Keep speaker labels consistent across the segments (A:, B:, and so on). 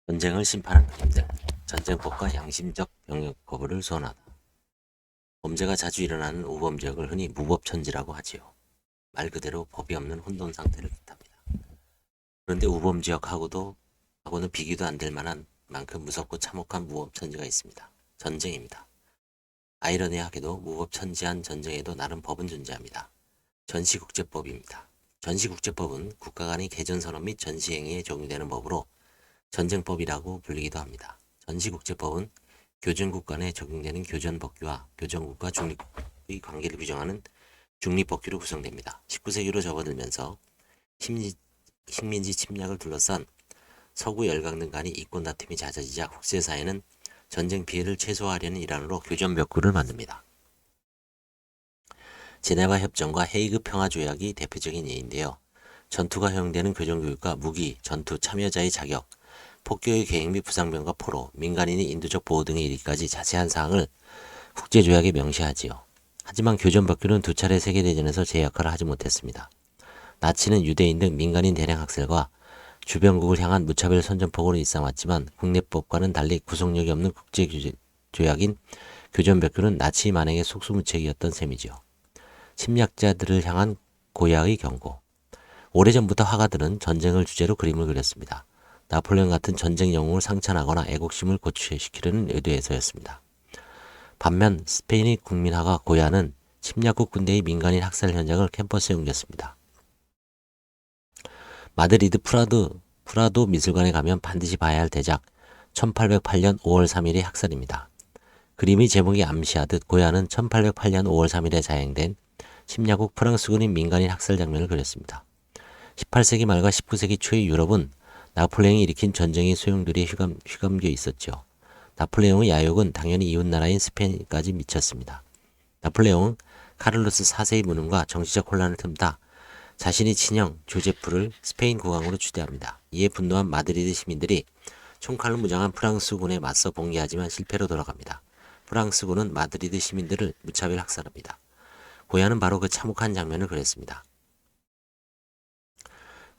A: 전쟁을 심판한 그림들, 전쟁법과 양심적 병력 거부를 수원하다. 범죄가 자주 일어나는 우범 지역을 흔히 무법천지라고 하지요. 말 그대로 법이 없는 혼돈 상태를 뜻합니다. 그런데 우범 지역하고는 비교도 안 될 만한 만큼 무섭고 참혹한 무법천지가 있습니다. 전쟁입니다. 아이러니하게도 무법천지한 전쟁에도 나름 법은 존재합니다. 전시국제법입니다. 전시국제법은 국가 간의 개전선언 및 전시행위에 적용되는 법으로 전쟁법이라고 불리기도 합니다. 전시국제법은 교전국 간에 적용되는 교전법규와 교전국과 중립의 관계를 규정하는 중립법규로 구성됩니다. 19세기로 접어들면서 식민지 침략을 둘러싼 서구 열강등 간의 이권 다툼이 잦아지자 국제사회는 전쟁 피해를 최소화하려는 일환으로 교전법규를 만듭니다. 제네바 협정과 헤이그 평화조약이 대표적인 예인데요. 전투가 허용되는 교전교육과 무기, 전투 참여자의 자격, 폭격의 계획 및 부상병과 포로, 민간인의 인도적 보호 등에 이르기까지 자세한 사항을 국제조약에 명시하지요. 하지만 교전법규는 두 차례 세계대전에서 제 역할을 하지 못했습니다. 나치는 유대인 등 민간인 대량 학살과 주변국을 향한 무차별 선전포고를 일삼았지만 국내법과는 달리 구속력이 없는 국제조약인 교전법규는 나치 만행의 속수무책이었던 셈이지요. 침략자들을 향한 고야의 경고. 오래전부터 화가들은 전쟁을 주제로 그림을 그렸습니다. 나폴레옹 같은 전쟁 영웅을 상찬하거나 애국심을 고취시키려는 의도에서였습니다. 반면 스페인의 국민화가 고야는 침략국 군대의 민간인 학살 현장을 캠퍼스에 옮겼습니다. 마드리드 프라도 미술관에 가면 반드시 봐야 할 대작 1808년 5월 3일의 학살입니다. 그림의 제목이 암시하듯 고야는 1808년 5월 3일에 자행된 침략국 프랑스군인 민간인 학살 장면을 그렸습니다. 18세기 말과 19세기 초의 유럽은 나폴레옹이 일으킨 전쟁의 소용돌이에 휘감겨 있었죠. 나폴레옹의 야욕은 당연히 이웃나라인 스페인까지 미쳤습니다. 나폴레옹은 카를로스 4세의 무능과 정치적 혼란을 틈타 자신의 친형 조제프를 스페인 국왕으로 추대합니다. 이에 분노한 마드리드 시민들이 총칼로 무장한 프랑스군에 맞서 봉기하지만 실패로 돌아갑니다. 프랑스군은 마드리드 시민들을 무차별 학살합니다. 고야는 바로 그 참혹한 장면을 그렸습니다.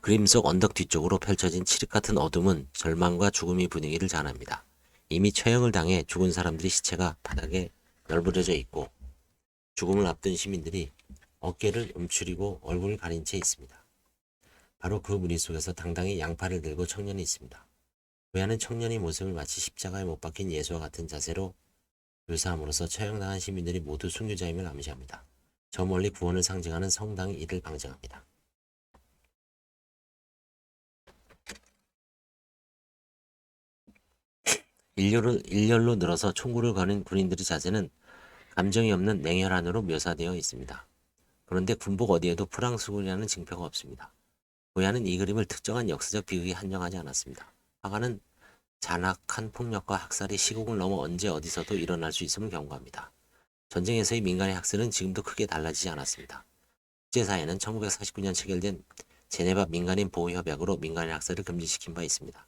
A: 그림 속 언덕 뒤쪽으로 펼쳐진 칠흑 같은 어둠은 절망과 죽음의 분위기를 자아냅니다. 이미 처형을 당해 죽은 사람들의 시체가 바닥에 널브러져 있고 죽음을 앞둔 시민들이 어깨를 움츠리고 얼굴을 가린 채 있습니다. 바로 그 무리 속에서 당당히 양팔을 들고 청년이 있습니다. 고야는 청년의 모습을 마치 십자가에 못 박힌 예수와 같은 자세로 묘사함으로써 처형당한 시민들이 모두 순교자임을 암시합니다. 저 멀리 구원을 상징하는 성당이 이를 방증합니다. 일렬로 늘어서 총구를 거는 군인들의 자세는 감정이 없는 냉혈한으로 묘사되어 있습니다. 그런데 군복 어디에도 프랑스군이라는 징표가 없습니다. 고야는 이 그림을 특정한 역사적 비극에 한정하지 않았습니다. 화가는 잔악한 폭력과 학살이 시국을 넘어 언제 어디서도 일어날 수 있음을 경고합니다. 전쟁에서의 민간의 학살은 지금도 크게 달라지지 않았습니다. 국제사회는 1949년 체결된 제네바 민간인 보호협약으로 민간인 학살을 금지시킨 바 있습니다.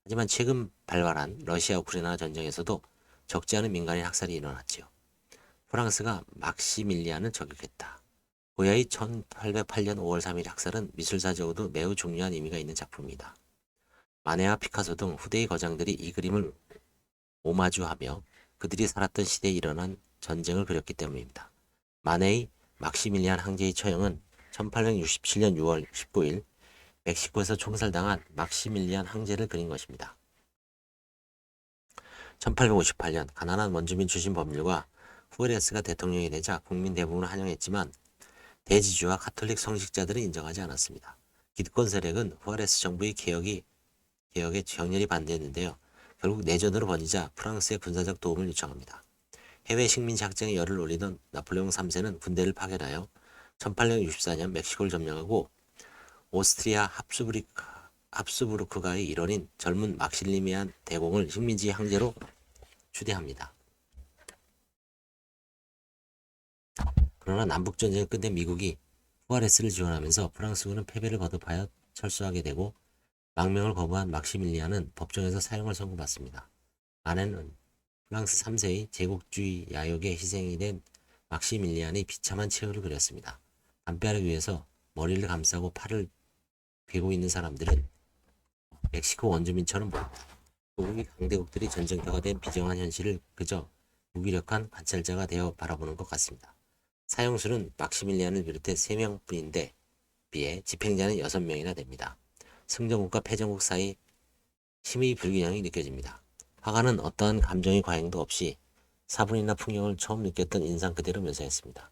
A: 하지만 최근 발발한 러시아 우크라이나 전쟁에서도 적지 않은 민간인 학살이 일어났지요. 프랑스가 막시밀리안을 저격했다. 고야의 1808년 5월 3일 학살은 미술사적으로도 매우 중요한 의미가 있는 작품입니다. 마네와 피카소 등 후대의 거장들이 이 그림을 오마주하며 그들이 살았던 시대에 일어난 전쟁을 그렸기 때문입니다. 마네의 막시밀리안 황제의 처형은 1867년 6월 19일 멕시코에서 총살당한 막시밀리안 황제를 그린 것입니다. 1858년 가난한 원주민 출신 법률가 후에레스가 대통령이 되자 국민 대부분을 환영했지만 대지주와 카톨릭 성직자들은 인정하지 않았습니다. 기득권 세력은 후아레스 정부의 개혁에 격렬히 반대했는데요. 결국 내전으로 번지자 프랑스의 군사적 도움을 요청합니다. 해외 식민지 확장에 열을 올리던 나폴레옹 3세는 군대를 파견하여 1864년 멕시코를 점령하고 오스트리아 합스부르크가의 일원인 젊은 막실리미안 대공을 식민지 황제로 추대합니다. 그러나 남북전쟁을 끝낸 미국이 후아레스를 지원하면서 프랑스군은 패배를 거듭하여 철수하게 되고 망명을 거부한 막시밀리안은 법정에서 사형을 선고받습니다. 아내는 프랑스 3세의 제국주의 야욕에 희생이 된 막시밀리안의 비참한 최후를 그렸습니다. 담벼락 위에서 머리를 감싸고 팔을 베고 있는 사람들은 멕시코 원주민처럼 보입니다. 고국이 강대국들이 전쟁터가 된 비정한 현실을 그저 무기력한 관찰자가 되어 바라보는 것 같습니다. 사형수는 막시밀리안을 비롯해 3명뿐인데 비해 집행자는 6명이나 됩니다. 승전국과 패전국 사이 힘의 불균형이 느껴집니다. 화가는 어떠한 감정의 과잉도 없이 사분이나 풍경을 처음 느꼈던 인상 그대로 묘사했습니다.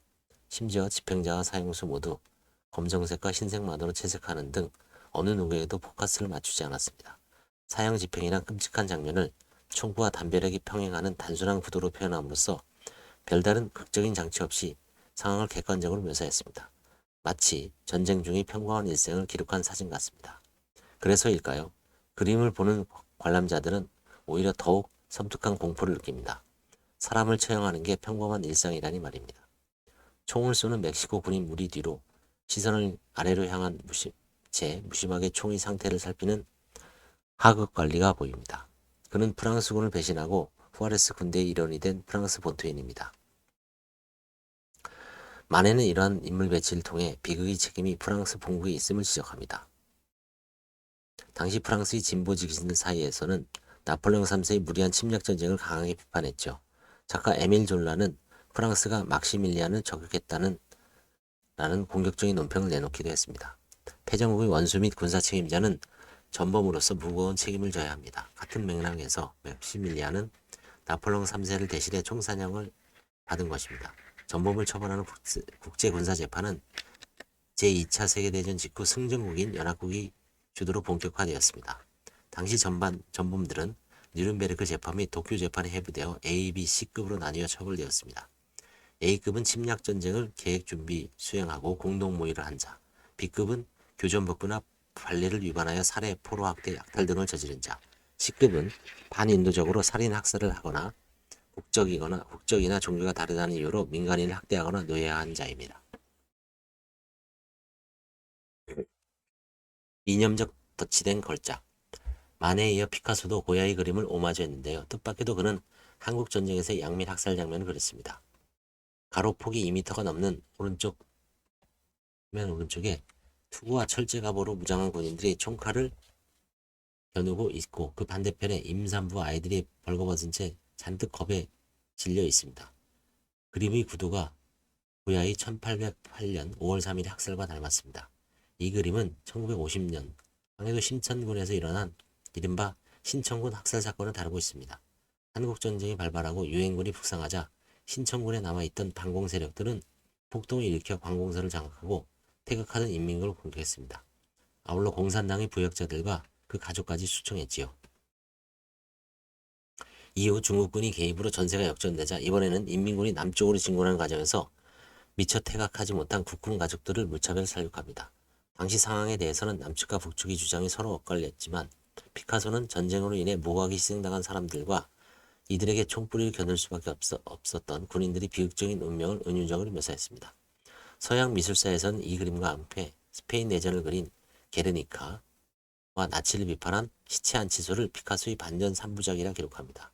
A: 심지어 집행자와 사형수 모두 검정색과 흰색만으로 채색하는 등 어느 누구에도 포커스를 맞추지 않았습니다. 사형 집행이란 끔찍한 장면을 총구와 담벼락이 평행하는 단순한 구도로 표현함으로써 별다른 극적인 장치 없이 상황을 객관적으로 묘사했습니다. 마치 전쟁 중의 평범한 일생을 기록한 사진 같습니다. 그래서일까요? 그림을 보는 관람자들은 오히려 더욱 섬뜩한 공포를 느낍니다. 사람을 처형하는 게 평범한 일상이라니 말입니다. 총을 쏘는 멕시코 군인 무리 뒤로 시선을 아래로 향한 채 무심하게 총의 상태를 살피는 하급 관리가 보입니다. 그는 프랑스군을 배신하고 후아레스 군대의 일원이 된 프랑스 본토인입니다. 마네는 이러한 인물 배치를 통해 비극의 책임이 프랑스 본국에 있음을 지적합니다. 당시 프랑스의 진보 지기신들 사이에서는 나폴레옹 3세의 무리한 침략 전쟁을 강하게 비판했죠. 작가 에밀 졸라는 프랑스가 막시밀리안을 저격했다는 공격적인 논평을 내놓기도 했습니다. 패전국의 원수 및 군사 책임자는 전범으로서 무거운 책임을 져야 합니다. 같은 맥락에서 막시밀리안은 나폴레옹 3세를 대신해 총사령을 받은 것입니다. 전범을 처벌하는 국제군사재판은 제2차 세계대전 직후 승전국인 연합국이 주도로 본격화되었습니다. 당시 전범들은 뉴른베르크 재판 및 도쿄 재판에 회부되어 A, B, C급으로 나뉘어 처벌되었습니다. A급은 침략 전쟁을 계획 준비 수행하고 공동 모의를 한 자, B급은 교전복구나 관례를 위반하여 살해, 포로 학대, 약탈 등을 저지른 자, C급은 반인도적으로 살인 학살을 하거나 국적이나 종교가 다르다는 이유로 민간인을 학대하거나 노예화한 자입니다. 이념적 덧치된 걸작. 만해에 이어 피카소도 고야의 그림을 오마주했는데요. 뜻밖에도 그는 한국 전쟁에서의 양민 학살 장면을 그렸습니다. 가로폭이 2m가 넘는 오른쪽에 투구와 철제 갑오로 무장한 군인들이 총칼을 겨누고 있고 그 반대편에 임산부 아이들이 벌거벗은 채 잔뜩 겁에 질려 있습니다. 그림의 구도가 고야의 1808년 5월 3일 학살과 닮았습니다. 이 그림은 1950년 강해도 신천군에서 일어난 이른바 신천군 학살 사건을 다루고 있습니다. 한국전쟁이 발발하고 유엔군이 북상하자 신천군에 남아있던 반공 세력들은 폭동을 일으켜 관공서를 장악하고 태극하던 인민군을 공격했습니다. 아울러 공산당의 부역자들과 그 가족까지 수청했지요. 이후 중국군이 개입으로 전세가 역전되자 이번에는 인민군이 남쪽으로 진군하는 과정에서 미처 태각하지 못한 국군 가족들을 무차별 살육합니다. 당시 상황에 대해서는 남측과 북측의 주장이 서로 엇갈렸지만 피카소는 전쟁으로 인해 무고하게 희생당한 사람들과 이들에게 총뿌리를 겨눌 수밖에 없었던 군인들이 비극적인 운명을 은유적으로 묘사했습니다. 서양 미술사에서는 이 그림과 함께 스페인 내전을 그린 게르니카와 나치를 비판한 시체 안치소를 피카소의 반전 3부작이라 기록합니다.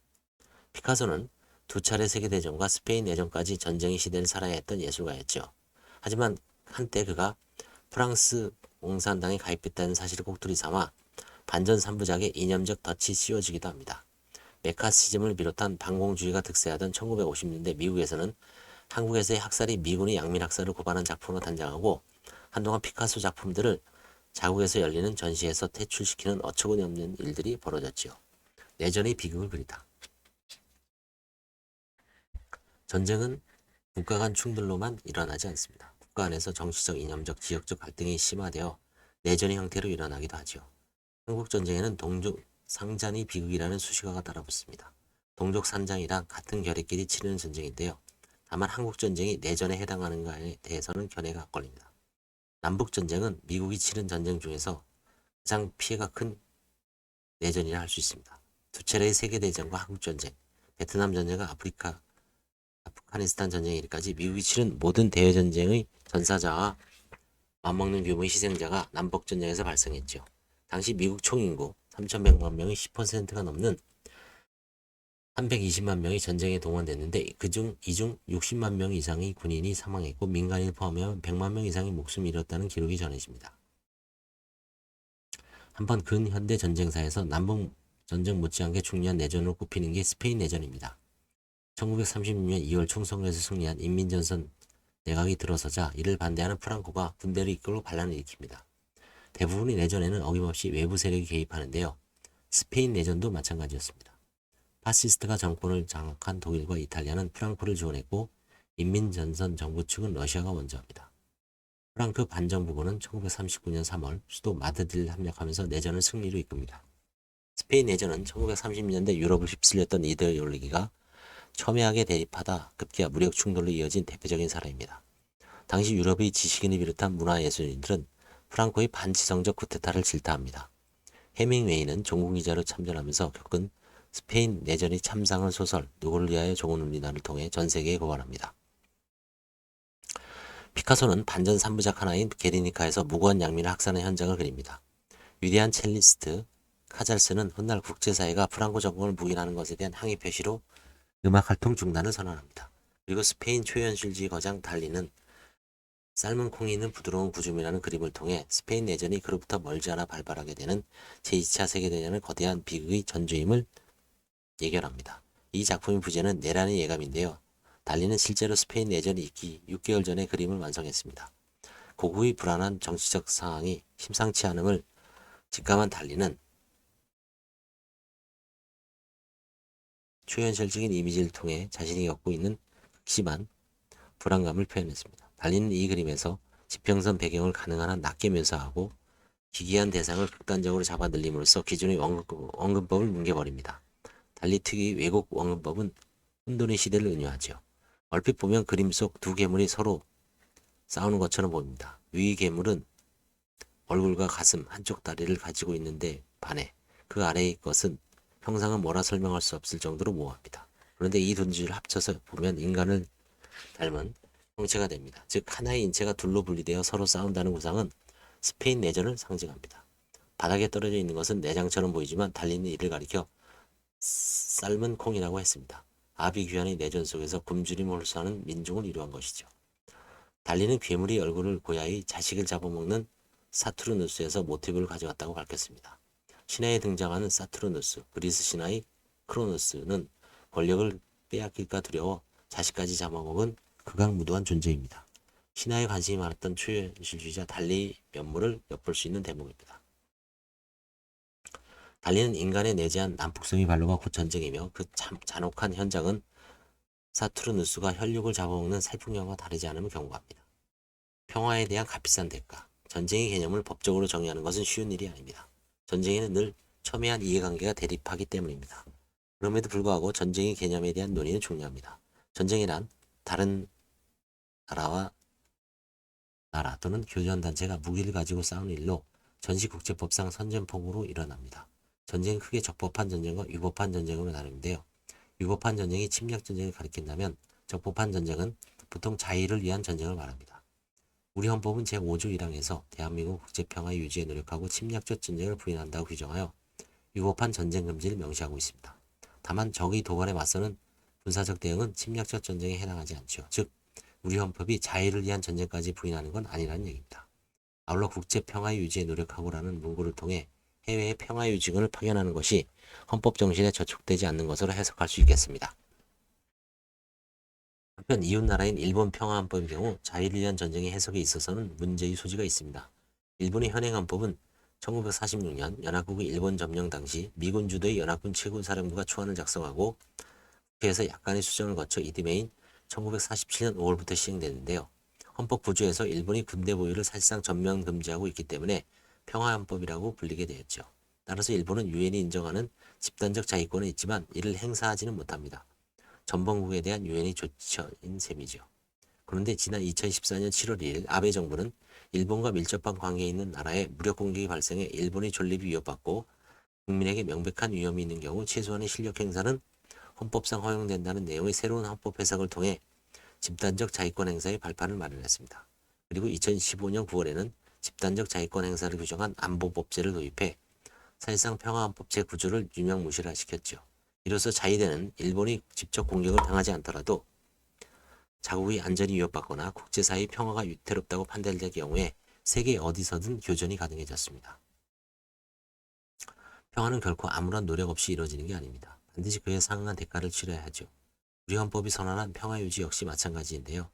A: 피카소는 두 차례 세계대전과 스페인 내전까지 전쟁의 시대를 살아야 했던 예술가였죠. 하지만 한때 그가 프랑스 공산당에 가입했다는 사실을 꼭두리 삼아 반전 3부작에 이념적 덫이 씌워지기도 합니다. 메카시즘을 비롯한 반공주의가 득세하던 1950년대 미국에서는 한국에서의 학살이 미군의 양민 학살을 고발한 작품으로 단장하고 한동안 피카소 작품들을 자국에서 열리는 전시에서 퇴출시키는 어처구니 없는 일들이 벌어졌지요. 내전의 비극을 그리다. 전쟁은 국가 간 충돌로만 일어나지 않습니다. 국가 안에서 정치적, 이념적, 지역적 갈등이 심화되어 내전의 형태로 일어나기도 하죠. 한국전쟁에는 동족 상잔의 비극이라는 수식어가 따라붙습니다. 동족 산장이란 같은 결의끼리 치르는 전쟁인데요. 다만 한국전쟁이 내전에 해당하는가에 대해서는 견해가 엇갈립니다. 남북전쟁은 미국이 치른 전쟁 중에서 가장 피해가 큰 내전이라 할 수 있습니다. 두 차례의 세계대전과 한국전쟁, 베트남 전쟁과 아프가니스탄 전쟁에 이르까지 미국이 치른 모든 대외전쟁의 전사자와 맞먹는 규모의 희생자가 남북전쟁에서 발생했죠. 당시 미국 총인구 3,100만 명의 10%가 넘는 320만 명이 전쟁에 동원됐는데 이중 60만 명 이상의 군인이 사망했고 민간인을 포함하면 100만 명 이상이 목숨을 잃었다는 기록이 전해집니다. 한번 근현대 전쟁사에서 남북 전쟁 못지않게 중요한 내전으로 꼽히는 게 스페인 내전입니다. 1936년 2월 총선거에서 승리한 인민전선 내각이 들어서자 이를 반대하는 프랑코가 군대를 이끌고 반란을 일으킵니다. 대부분의 내전에는 어김없이 외부 세력이 개입하는데요. 스페인 내전도 마찬가지였습니다. 파시스트가 정권을 장악한 독일과 이탈리아는 프랑코를 지원했고 인민전선 정부 측은 러시아가 원조합니다. 프랑크 반정부군은 1939년 3월 수도 마드리드를 함락하면서 내전을 승리로 이끕니다. 스페인 내전은 1930년대 유럽을 휩쓸렸던 이데올로기가 첨예하게 대립하다 급기야 무력 충돌로 이어진 대표적인 사례입니다. 당시 유럽의 지식인을 비롯한 문화예술인들은 프랑코의 반지성적 쿠데타를 질타합니다. 해밍웨이는 종군기자로 참전하면서 겪은 스페인 내전의 참상을 소설 누구를 위하여 종은 울리나를 통해 전 세계에 고발합니다. 피카소는 반전 3부작 하나인 게르니카에서 무고한 양민을 학살하는 현장을 그립니다. 위대한 첼리스트 카잘스는 훗날 국제사회가 프랑코 정권을 묵인하는 것에 대한 항의 표시로 음악 활동 중단을 선언합니다. 그리고 스페인 초현실주의 거장 달리는 삶은 콩이 있는 부드러운 구줌이라는 그림을 통해 스페인 내전이 그로부터 멀지 않아 발발하게 되는 제2차 세계대전의 거대한 비극의 전주임을 예견합니다. 이 작품의 부제는 내란의 예감인데요. 달리는 실제로 스페인 내전이 있기 6개월 전에 그림을 완성했습니다. 고국의 불안한 정치적 상황이 심상치 않음을 직감한 달리는 초현실적인 이미지를 통해 자신이 겪고 있는 극심한 불안감을 표현했습니다. 달리는 이 그림에서 지평선 배경을 가능한 한 낮게 묘사하고 기괴한 대상을 극단적으로 잡아 늘림으로써 기존의 원근법을 뭉개버립니다. 달리 특유의 왜곡 원근법은 혼돈의 시대를 은유하죠. 얼핏 보면 그림 속 두 괴물이 서로 싸우는 것처럼 보입니다. 위 괴물은 얼굴과 가슴, 한쪽 다리를 가지고 있는데 반해 그 아래의 것은 형상은 뭐라 설명할 수 없을 정도로 모호합니다. 그런데 이 두 줄을 합쳐서 보면 인간을 닮은 형체가 됩니다. 즉 하나의 인체가 둘로 분리되어 서로 싸운다는 구상은 스페인 내전을 상징합니다. 바닥에 떨어져 있는 것은 내장처럼 보이지만 달리는 이를 가리켜 삶은 콩이라고 했습니다. 아비규환의 내전 속에서 굶주림을 홀수하는 민중을 이루한 것이죠. 달리는 괴물이 얼굴을 고야히 자식을 잡아먹는 사투르누스에서 모티브를 가져왔다고 밝혔습니다. 신화에 등장하는 사투르누스, 그리스 신화의 크로노스는 권력을 빼앗길까 두려워 자식까지 잡아먹은 극악무도한 존재입니다. 신화에 관심이 많았던 초현실주의자 달리의 면모를 엿볼 수 있는 대목입니다. 달리는 인간의 내재한 난폭성이 발로가 곧 전쟁이며 그 잔혹한 현장은 사투르누스가 혈육을 잡아먹는 살풍령과 다르지 않음을 경고합니다. 평화에 대한 값비싼 대가, 전쟁의 개념을 법적으로 정의하는 것은 쉬운 일이 아닙니다. 전쟁에는 늘 첨예한 이해관계가 대립하기 때문입니다. 그럼에도 불구하고 전쟁의 개념에 대한 논의는 중요합니다. 전쟁이란 다른 나라와 나라 또는 교전단체가 무기를 가지고 싸우는 일로 전시국제법상 선전포고로 일어납니다. 전쟁은 크게 적법한 전쟁과 위법한 전쟁으로 나누는데요. 위법한 전쟁이 침략 전쟁을 가리킨다면 적법한 전쟁은 보통 자의를 위한 전쟁을 말합니다. 우리 헌법은 제5조 1항에서 대한민국 국제평화 유지에 노력하고 침략적 전쟁을 부인한다고 규정하여 위법한 전쟁 금지를 명시하고 있습니다. 다만 적의 도발에 맞서는 군사적 대응은 침략적 전쟁에 해당하지 않죠. 즉 우리 헌법이 자의를 위한 전쟁까지 부인하는 건 아니라는 얘기입니다. 아울러 국제평화 유지에 노력하고라는 문구를 통해 해외의 평화유지군을 파견하는 것이 헌법 정신에 저촉되지 않는 것으로 해석할 수 있겠습니다. 한편 이웃나라인 일본 평화헌법의 경우 자의를 위한 전쟁의 해석에 있어서는 문제의 소지가 있습니다. 일본의 현행헌법은 1946년 연합국의 일본 점령 당시 미군 주도의 연합군 최고사령부가 초안을 작성하고 국회에서 약간의 수정을 거쳐 이듬해인 1947년 5월부터 시행되는데요. 헌법 9조에서 일본이 군대 보유를 사실상 전면 금지하고 있기 때문에 평화헌법이라고 불리게 되었죠. 따라서 일본은 유엔이 인정하는 집단적 자위권은 있지만 이를 행사하지는 못합니다. 전범국에 대한 유엔의 조처인 셈이죠. 그런데 지난 2014년 7월 2일 아베 정부는 일본과 밀접한 관계에 있는 나라에 무력 공격이 발생해 일본의 존립이 위협받고 국민에게 명백한 위험이 있는 경우 최소한의 실력 행사는 헌법상 허용된다는 내용의 새로운 헌법 해석을 통해 집단적 자위권 행사의 발판을 마련했습니다. 그리고 2015년 9월에는 집단적 자위권 행사를 규정한 안보법제를 도입해 사실상 평화헌법 제9조를 유명무실화시켰죠. 이로써 자위대는 일본이 직접 공격을 당하지 않더라도 자국의 안전이 위협받거나 국제사회의 평화가 위태롭다고 판단될 경우에 세계 어디서든 교전이 가능해졌습니다. 평화는 결코 아무런 노력 없이 이루어지는 게 아닙니다. 반드시 그에 상응한 대가를 치러야 하죠. 우리 헌법이 선언한 평화 유지 역시 마찬가지인데요.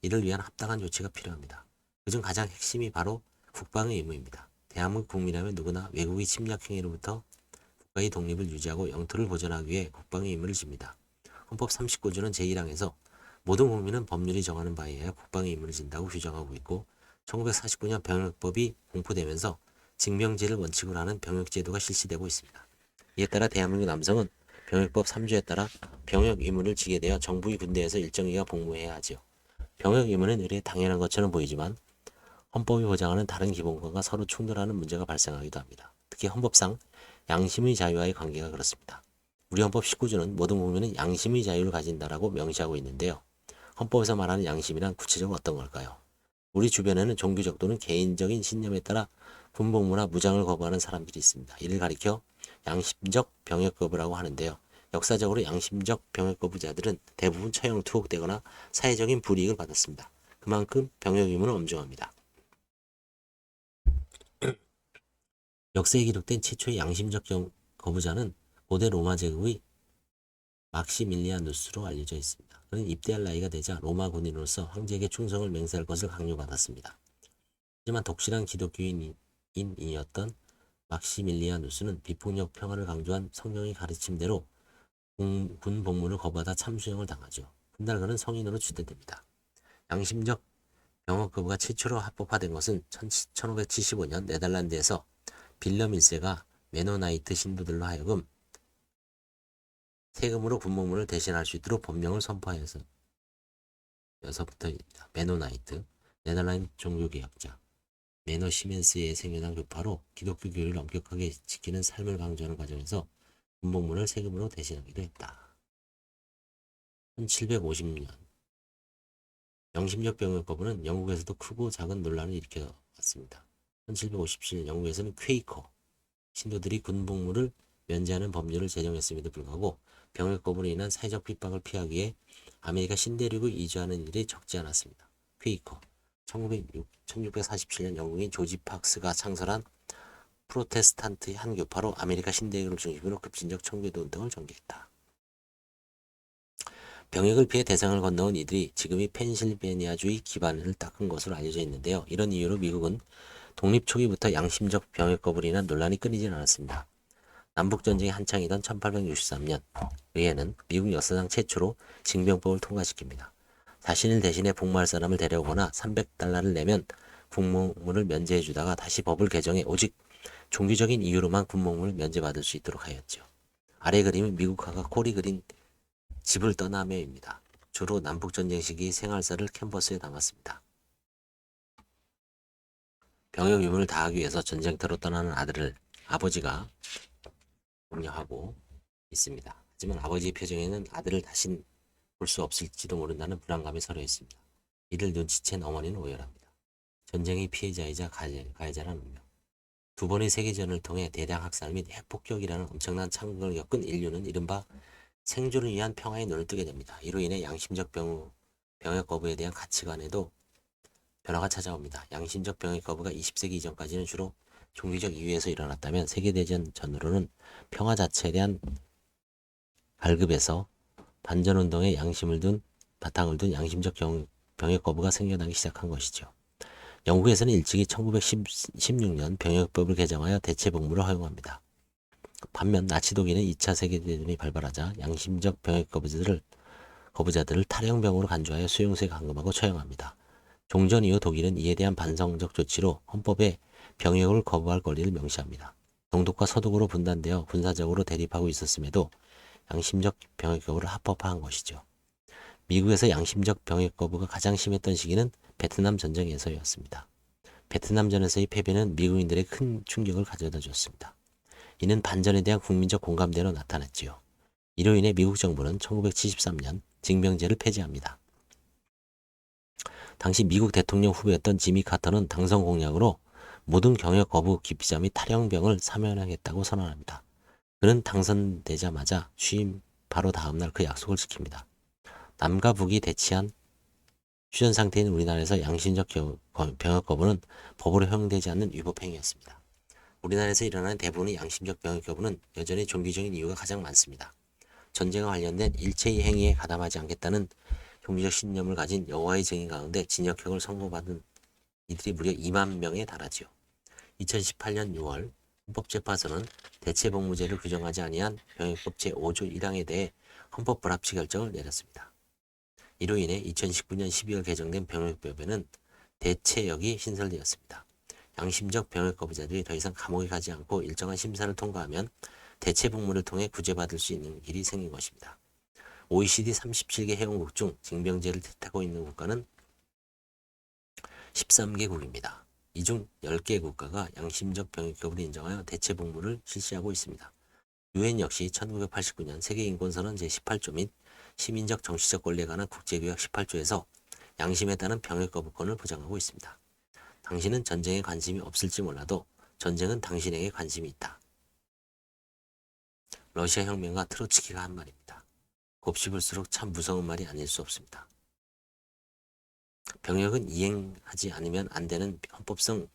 A: 이를 위한 합당한 조치가 필요합니다. 그중 가장 핵심이 바로 국방의 의무입니다. 대한민국 국민이라면 누구나 외국의 침략 행위로부터 국가의 독립을 유지하고 영토를 보존하기 위해 국방의 의무를 집니다. 헌법 39조는 제1항에서 모든 국민은 법률이 정하는 바에 의해 국방의 의무를 진다고 규정하고 있고 1949년 병역법이 공포되면서 징병제를 원칙으로 하는 병역제도가 실시되고 있습니다. 이에 따라 대한민국 남성은 병역법 3조에 따라 병역 의무를 지게 되어 정부의 군대에서 일정 기간 복무해야 하지요. 병역 의무는 의례 당연한 것처럼 보이지만 헌법이 보장하는 다른 기본권과 서로 충돌하는 문제가 발생하기도 합니다. 특히 헌법상 양심의 자유와의 관계가 그렇습니다. 우리 헌법 19조는 모든 국민은 양심의 자유를 가진다라고 명시하고 있는데요. 헌법에서 말하는 양심이란 구체적으로 어떤 걸까요? 우리 주변에는 종교적 또는 개인적인 신념에 따라 군복무나 무장을 거부하는 사람들이 있습니다. 이를 가리켜 양심적 병역 거부라고 하는데요. 역사적으로 양심적 병역 거부자들은 대부분 처형 투옥되거나 사회적인 불이익을 받았습니다. 그만큼 병역 의무는 엄중합니다. 역사에 기록된 최초의 양심적 거부자는 고대 로마 제국의 막시밀리아누스로 알려져 있습니다. 그는 입대할 나이가 되자 로마 군인으로서 황제에게 충성을 맹세할 것을 강요받았습니다. 하지만 독실한 기독교인이었던 막시밀리아누스는 비폭력 평화를 강조한 성경의 가르침대로 군 복무를 거부하다 참수형을 당하죠. 훗날 그는 성인으로 추대됩니다. 양심적 병역 거부가 최초로 합법화된 것은 1575년 네덜란드에서 빌럼 1세가 메노나이트 신부들로 하여금 세금으로 군복무를 대신할 수 있도록 법령을 선포하여서부터입니다. 메노나이트, 네덜란드 종교개혁자 메너 시멘스의 생겨난 교파로 기독교 교리를 엄격하게 지키는 삶을 강조하는 과정에서 군복무를 세금으로 대신하기도 했다. 1750년 양심적 병역 거부는 영국에서도 크고 작은 논란을 일으켜왔습니다. 1757년 영국에서는 퀘이커 신도들이 군복무를 면제하는 법률을 제정했음에도 불구하고 병역 거부로 인한 사회적 핍박을 피하기 위해 아메리카 신대륙을 이주하는 일이 적지 않았습니다. 퀘이커 1647년 영국인 조지 팍스가 창설한 프로테스탄트의 한 교파로 아메리카 신대륙을 중심으로 급진적 청교도 운동을 전개했다. 병역을 피해 대상을 건너온 이들이 지금의 펜실베니아주의 기반을 닦은 것으로 알려져 있는데요. 이런 이유로 미국은 독립 초기부터 양심적 병역 거부로 인한 논란이 끊이질 않았습니다. 남북전쟁이 한창이던 1863년 의회는 미국 역사상 최초로 징병법을 통과시킵니다. 자신을 대신해 복무할 사람을 데려오거나 $300를 내면 군복무를 면제해주다가 다시 법을 개정해 오직 종교적인 이유로만 군복무를 면제받을 수 있도록 하였죠. 아래 그림은 미국 화가 콜이 그린 집을 떠나며입니다. 주로 남북전쟁 시기 생활사를 캔버스에 담았습니다. 병역 의무를 다하기 위해서 전쟁터로 떠나는 아들을 아버지가 격려하고 있습니다. 하지만 아버지의 표정에는 아들을 다신 볼 수 없을지도 모른다는 불안감이 서려 있습니다. 이를 눈치챈 어머니는 오열합니다. 전쟁의 피해자이자 가해자라는 운명. 두 번의 세계전을 통해 대량 학살 및 핵폭격이라는 엄청난 창극을 겪은 인류는 이른바 생존을 위한 평화에 눈을 뜨게 됩니다. 이로 인해 양심적 병역 거부에 대한 가치관에도 변화가 찾아옵니다. 양심적 병역 거부가 20세기 이전까지는 주로 종교적 이유에서 일어났다면 세계대전 전후로는 평화 자체에 대한 발급에서 반전운동에 바탕을 둔 양심적 병역 거부가 생겨나기 시작한 것이죠. 영국에서는 일찍이 1916년 병역법을 개정하여 대체 복무를 허용합니다. 반면 나치 독일은 2차 세계대전이 발발하자 양심적 병역 거부자들을 탈영병으로 간주하여 수용소에 감금하고 처형합니다. 종전 이후 독일은 이에 대한 반성적 조치로 헌법에 병역을 거부할 권리를 명시합니다. 동독과 서독으로 분단되어 군사적으로 대립하고 있었음에도 양심적 병역 거부를 합법화한 것이죠. 미국에서 양심적 병역 거부가 가장 심했던 시기는 베트남 전쟁에서였습니다. 베트남전에서의 패배는 미국인들의 큰 충격을 가져다 줬습니다. 이는 반전에 대한 국민적 공감대로 나타났지요. 이로 인해 미국 정부는 1973년 징병제를 폐지합니다. 당시 미국 대통령 후보였던 지미 카터는 당선 공약으로 모든 경역 거부, 기피자 및 탈영병을 사면하겠다고 선언합니다. 그는 당선되자마자 취임 바로 다음날 그 약속을 지킵니다. 남과 북이 대치한 휴전 상태인 우리나라에서 양심적 병역 거부는 법으로 허용되지 않는 위법 행위였습니다. 우리나라에서 일어나는 대부분의 양심적 병역 거부는 여전히 종교적인 이유가 가장 많습니다. 전쟁과 관련된 일체의 행위에 가담하지 않겠다는 종교적 신념을 가진 여호와의 증인 가운데 징역형을 선고받은 이들이 무려 2만 명에 달하지요. 2018년 6월 헌법재판소는 대체복무제를 규정하지 아니한 병역법 제5조 1항에 대해 헌법 불합치 결정을 내렸습니다. 이로 인해 2019년 12월 개정된 병역법에는 대체역이 신설되었습니다. 양심적 병역 거부자들이 더 이상 감옥에 가지 않고 일정한 심사를 통과하면 대체복무를 통해 구제받을 수 있는 길이 생긴 것입니다. OECD 37개 회원국 중 징병제를 택하고 있는 국가는 13개국입니다. 이 중 10개 국가가 양심적 병역 거부를 인정하여 대체복무를 실시하고 있습니다. 유엔 역시 1989년 세계인권선언 제18조 및 시민적 정치적 권리에 관한 국제규약 18조에서 양심에 따른 병역 거부권을 보장하고 있습니다. 당신은 전쟁에 관심이 없을지 몰라도 전쟁은 당신에게 관심이 있다. 러시아 혁명가 트로츠키가 한 말입니다. 곱씹을수록 참 무서운 말이 아닐 수 없습니다. 병역은 이행하지 않으면 안 되는 헌법성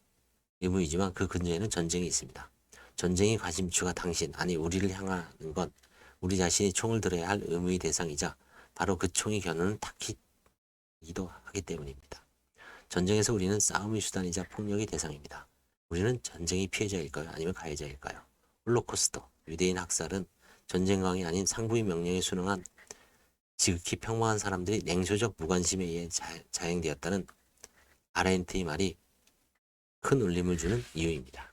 A: 의무이지만 그 근저에는 전쟁이 있습니다. 전쟁의 관심주가 당신, 아니 우리를 향하는 건 우리 자신이 총을 들어야 할 의무의 대상이자 바로 그 총의 겨누는 타깃이기도 하기 때문입니다. 전쟁에서 우리는 싸움의 수단이자 폭력의 대상입니다. 우리는 전쟁의 피해자일까요? 아니면 가해자일까요? 홀로코스터, 유대인 학살은 전쟁광이 아닌 상부의 명령에 순응한 지극히 평범한 사람들이 냉소적 무관심에 의해 자행되었다는 아렌트의 말이 큰 울림을 주는 이유입니다.